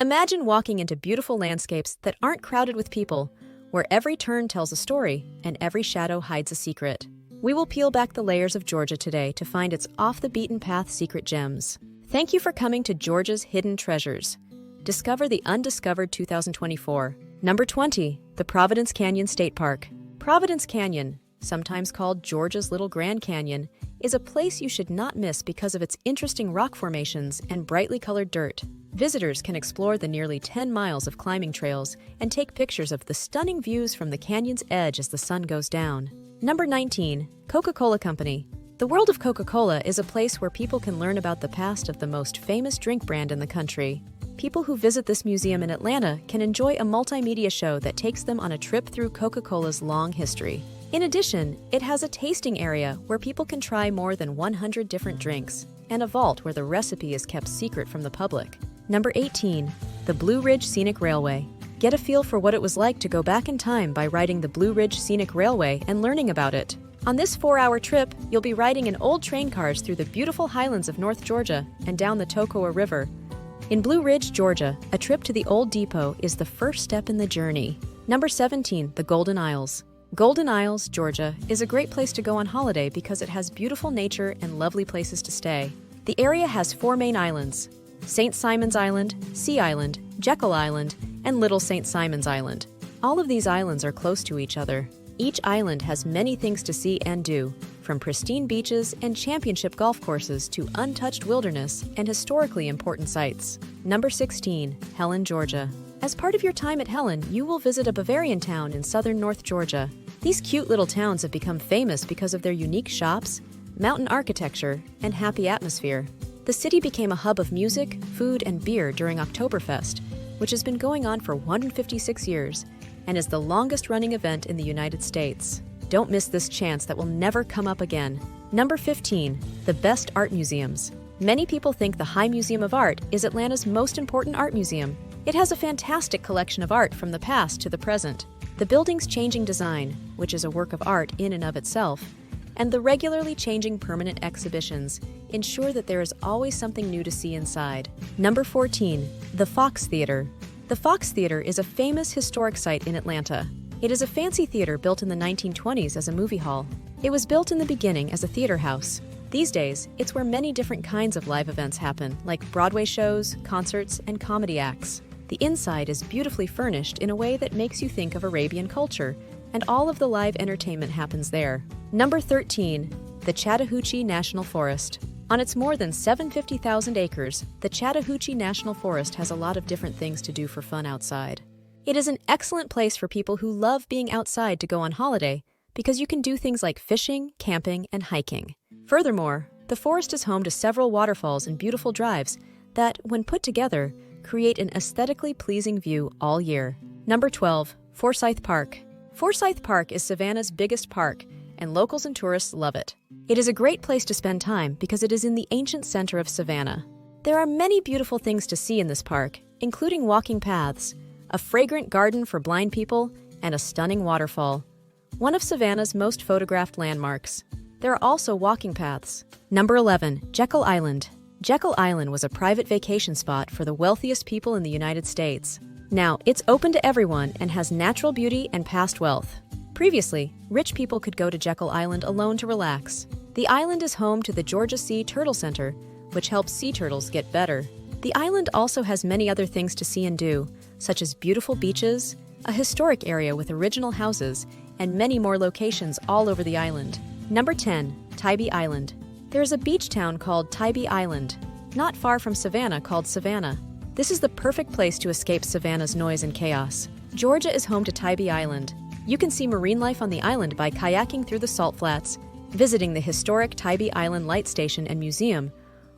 Imagine walking into beautiful landscapes that aren't crowded with people, where every turn tells a story and every shadow hides a secret. We will peel back the layers of Georgia today to find its off-the-beaten-path secret gems. Thank you for coming to Georgia's Hidden Treasures. Discover the undiscovered 2024. Number 20, the Providence Canyon State Park. Providence Canyon, sometimes called Georgia's Little Grand Canyon, is a place you should not miss because of its interesting rock formations and brightly colored dirt. Visitors can explore the nearly 10 miles of climbing trails and take pictures of the stunning views from the canyon's edge as the sun goes down. Number 19, Coca-Cola Company. The world of Coca-Cola is a place where people can learn about the past of the most famous drink brand in the country. People who visit this museum in Atlanta can enjoy a multimedia show that takes them on a trip through Coca-Cola's long history. In addition, it has a tasting area where people can try more than 100 different drinks, and a vault where the recipe is kept secret from the public. Number 18, the Blue Ridge Scenic Railway. Get a feel for what it was like to go back in time by riding the Blue Ridge Scenic Railway and learning about it. On this 4-hour trip, you'll be riding in old train cars through the beautiful highlands of North Georgia and down the Toccoa River. In Blue Ridge, Georgia, a trip to the Old Depot is the first step in the journey. Number 17, the Golden Isles. Golden Isles, Georgia, is a great place to go on holiday because it has beautiful nature and lovely places to stay. The area has 4 main islands: St. Simon's Island, Sea Island, Jekyll Island, and Little St. Simon's Island. All of these islands are close to each other. Each island has many things to see and do, from pristine beaches and championship golf courses to untouched wilderness and historically important sites. Number 16, Helen, Georgia. As part of your time at Helen, you will visit a Bavarian town in southern North Georgia. These cute little towns have become famous because of their unique shops, mountain architecture, and happy atmosphere. The city became a hub of music, food, and beer during Oktoberfest, which has been going on for 156 years and is the longest-running event in the United States. Don't miss this chance that will never come up again. Number 15, the best art museums. Many people think the High Museum of Art is Atlanta's most important art museum. It has a fantastic collection of art from the past to the present. The building's changing design, which is a work of art in and of itself, and the regularly changing permanent exhibitions ensure that there is always something new to see inside. Number 14, the Fox Theater. The Fox Theater is a famous historic site in Atlanta. It is a fancy theater built in the 1920s as a movie hall. It was built in the beginning as a theater house. These days, it's where many different kinds of live events happen, like Broadway shows, concerts, and comedy acts. The inside is beautifully furnished in a way that makes you think of Arabian culture, and all of the live entertainment happens there. Number 13, the Chattahoochee National Forest. On its more than 750,000 acres, the Chattahoochee National Forest has a lot of different things to do for fun outside. It is an excellent place for people who love being outside to go on holiday because you can do things like fishing, camping, and hiking. Furthermore, the forest is home to several waterfalls and beautiful drives that, when put together, create an aesthetically pleasing view all year. Number 12, Forsyth Park. Forsyth Park is Savannah's biggest park, and locals and tourists love it. It is a great place to spend time because it is in the ancient center of Savannah. There are many beautiful things to see in this park, including walking paths, a fragrant garden for blind people, and a stunning waterfall, one of Savannah's most photographed landmarks. There are also walking paths. Number 11, Jekyll Island. Jekyll Island was a private vacation spot for the wealthiest people in the United States. Now, it's open to everyone and has natural beauty and past wealth. Previously, rich people could go to Jekyll Island alone to relax. The island is home to the Georgia Sea Turtle Center, which helps sea turtles get better. The island also has many other things to see and do, such as beautiful beaches, a historic area with original houses, and many more locations all over the island. Number 10, Tybee Island. There is a beach town called Tybee Island, not far from Savannah, called Savannah. This is the perfect place to escape Savannah's noise and chaos. Georgia is home to Tybee Island. You can see marine life on the island by kayaking through the salt flats, visiting the historic Tybee Island Light Station and Museum,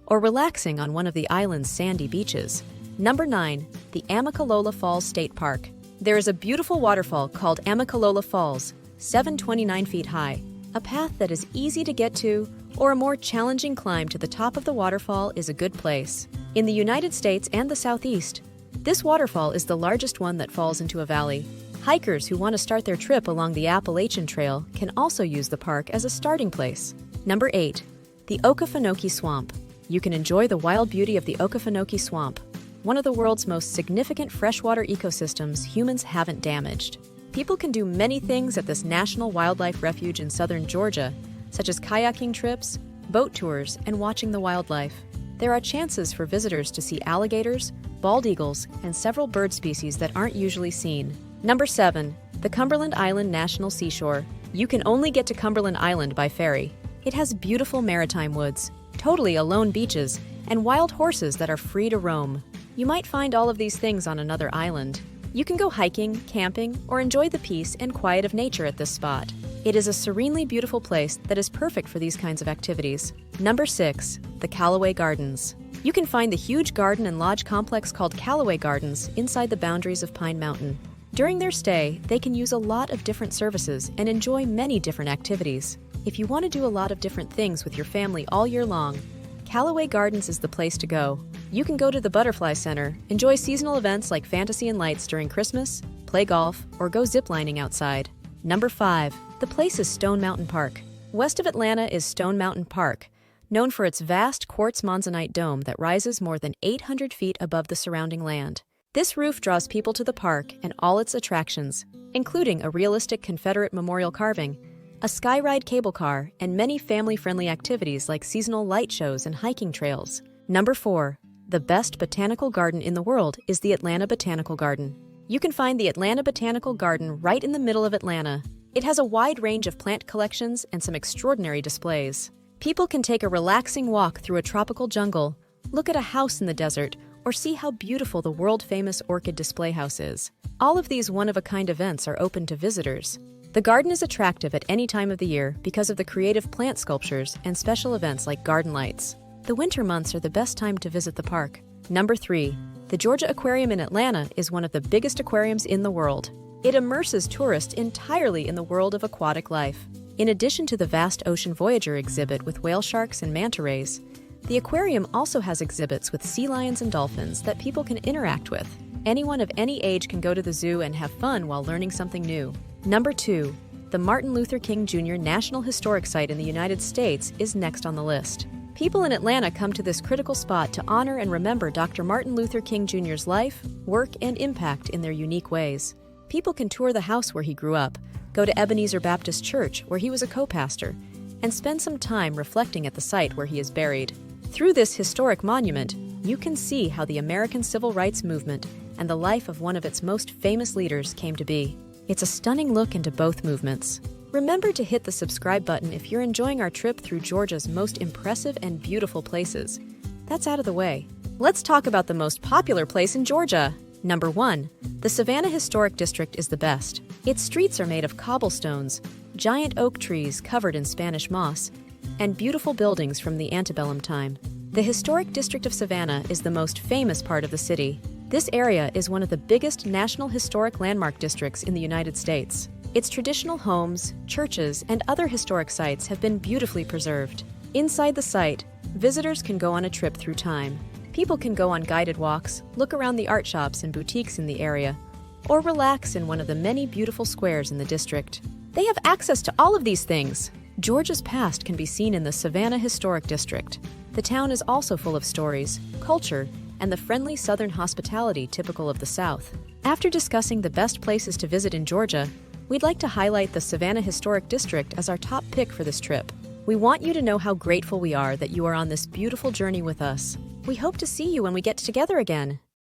or relaxing on one of the island's sandy beaches. Number 9, the Amicalola Falls State Park. There is a beautiful waterfall called Amicalola Falls, 729 feet high. A path that is easy to get to, or a more challenging climb to the top of the waterfall is a good place. In the United States and the Southeast, this waterfall is the largest one that falls into a valley. Hikers who want to start their trip along the Appalachian Trail can also use the park as a starting place. Number 8, the Okefenokee Swamp. You can enjoy the wild beauty of the Okefenokee Swamp. one of the world's most significant freshwater ecosystems humans haven't damaged. People can do many things at this National Wildlife Refuge in southern Georgia, such as kayaking trips, boat tours, and watching the wildlife. There are chances for visitors to see alligators, bald eagles, and several bird species that aren't usually seen. Number 7. The Cumberland Island National Seashore. You can only get to Cumberland Island by ferry. It has beautiful maritime woods, totally alone beaches, and wild horses that are free to roam. You might find all of these things on another island. You can go hiking, camping, or enjoy the peace and quiet of nature at this spot. It is a serenely beautiful place that is perfect for these kinds of activities. Number 6. The Callaway Gardens. You can find the huge garden and lodge complex called Callaway Gardens inside the boundaries of Pine Mountain. During their stay, they can use a lot of different services and enjoy many different activities. If you want to do a lot of different things with your family all year long, Callaway Gardens is the place to go. You can go to the Butterfly Center, enjoy seasonal events like Fantasy and Lights during Christmas, play golf, or go ziplining outside. Number 5. The place is Stone Mountain Park. West of Atlanta is Stone Mountain Park, known for its vast quartz monzonite dome that rises more than 800 feet above the surrounding land. This roof draws people to the park and all its attractions, including a realistic Confederate memorial carving, a skyride cable car, and many family-friendly activities like seasonal light shows and hiking trails. Number 4. The best botanical garden in the world is the Atlanta Botanical Garden. You can find the Atlanta Botanical Garden right in the middle of Atlanta. It has a wide range of plant collections and some extraordinary displays. People can take a relaxing walk through a tropical jungle, look at a house in the desert, or see how beautiful the world-famous orchid display house is. All of these one-of-a-kind events are open to visitors. The garden is attractive at any time of the year because of the creative plant sculptures and special events like garden lights. The winter months are the best time to visit the park. Number 3. The Georgia Aquarium in Atlanta is one of the biggest aquariums in the world. It immerses tourists entirely in the world of aquatic life. In addition to the vast Ocean Voyager exhibit with whale sharks and manta rays, the aquarium also has exhibits with sea lions and dolphins that people can interact with. Anyone of any age can go to the zoo and have fun while learning something new. Number 2. The Martin Luther King Jr. National Historic Site in the United States is next on the list. People in Atlanta come to this critical spot to honor and remember Dr. Martin Luther King Jr.'s life, work, and impact in their unique ways. People can tour the house where he grew up, go to Ebenezer Baptist Church, where he was a co-pastor, and spend some time reflecting at the site where he is buried. Through this historic monument, you can see how the American Civil Rights Movement and the life of one of its most famous leaders came to be. It's a stunning look into both movements. Remember to hit the subscribe button if you're enjoying our trip through Georgia's most impressive and beautiful places. That's out of the way. Let's talk about the most popular place in Georgia. Number 1. The Savannah Historic District is the best. Its streets are made of cobblestones, giant oak trees covered in Spanish moss, and beautiful buildings from the antebellum time. The historic district of Savannah is the most famous part of the city. This area is one of the biggest national historic landmark districts in the United States. Its traditional homes, churches, and other historic sites have been beautifully preserved. Inside the site, visitors can go on a trip through time. People can go on guided walks, look around the art shops and boutiques in the area, or relax in one of the many beautiful squares in the district. They have access to all of these things. Georgia's past can be seen in the Savannah Historic District. The town is also full of stories, culture, and the friendly Southern hospitality typical of the South. After discussing the best places to visit in Georgia, we'd like to highlight the Savannah Historic District as our top pick for this trip. We want you to know how grateful we are that you are on this beautiful journey with us. We hope to see you when we get together again.